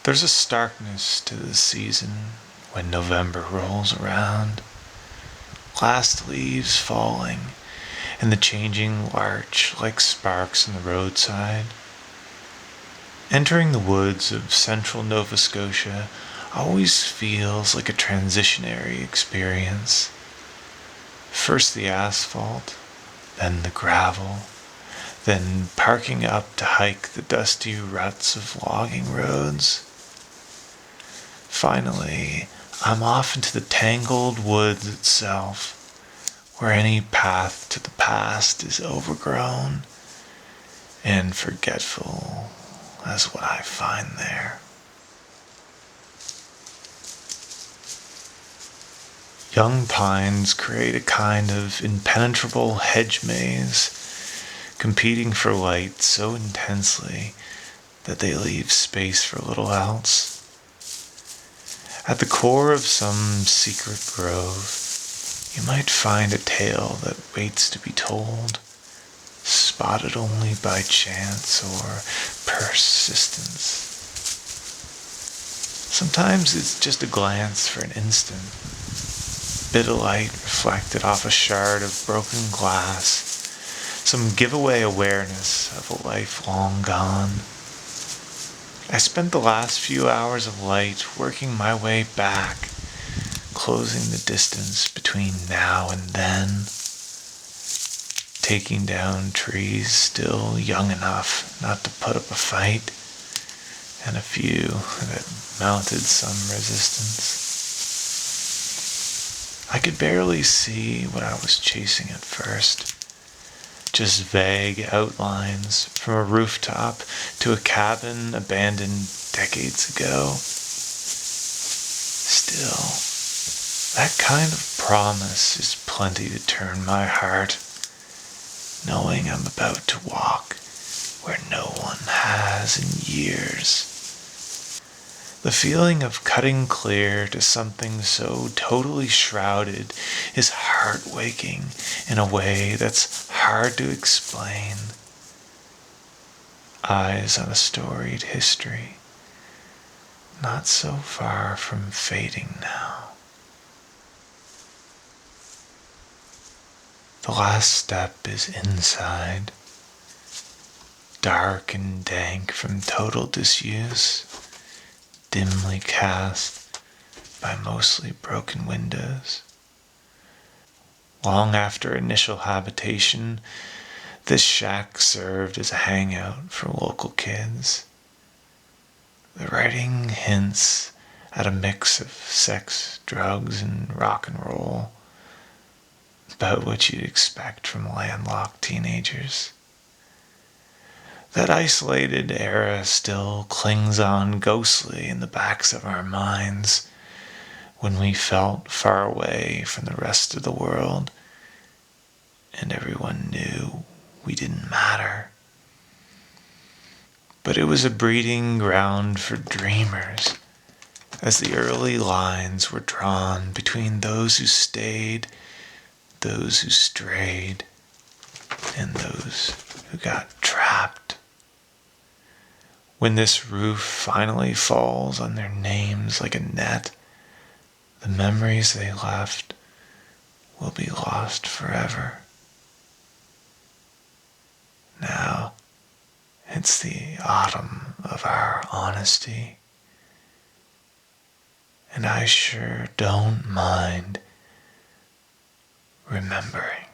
There's a starkness to the season when November rolls around, last leaves falling, and the changing larch like sparks on the roadside. Entering the woods of central Nova Scotia always feels like a transitionary experience. First the asphalt, then the gravel, then parking up to hike the dusty ruts of logging roads. Finally, I'm off into the tangled woods itself, where any path to the past is overgrown and forgetful as what I find there. Young pines create a kind of impenetrable hedge maze, competing for light so intensely that they leave space for little else. At the core of some secret grove, you might find a tale that waits to be told, spotted only by chance or persistence. Sometimes it's just a glance for an instant, bit of light reflected off a shard of broken glass, some giveaway awareness of a life long gone. I spent the last few hours of light working my way back, closing the distance between now and then, taking down trees still young enough not to put up a fight, and a few that mounted some resistance. I could barely see what I was chasing at first. Just vague outlines from a rooftop to a cabin abandoned decades ago. Still, that kind of promise is plenty to turn my heart, knowing I'm about to walk where no one has in years. The feeling of cutting clear to something so totally shrouded is heartwaking in a way that's hard to explain. Eyes on a storied history, not so far from fading now. The last step is inside, dark and dank from total disuse, dimly cast by mostly broken windows. Long after initial habitation, this shack served as a hangout for local kids. The writing hints at a mix of sex, drugs, and rock and roll, about what you'd expect from landlocked teenagers. That isolated era still clings on ghostly in the backs of our minds when we felt far away from the rest of the world and everyone knew we didn't matter. But it was a breeding ground for dreamers, as the early lines were drawn between those who stayed, those who strayed, and those who got trapped. When this roof finally falls on their names like a net, the memories they left will be lost forever. Now, it's the autumn of our honesty, and I sure don't mind remembering.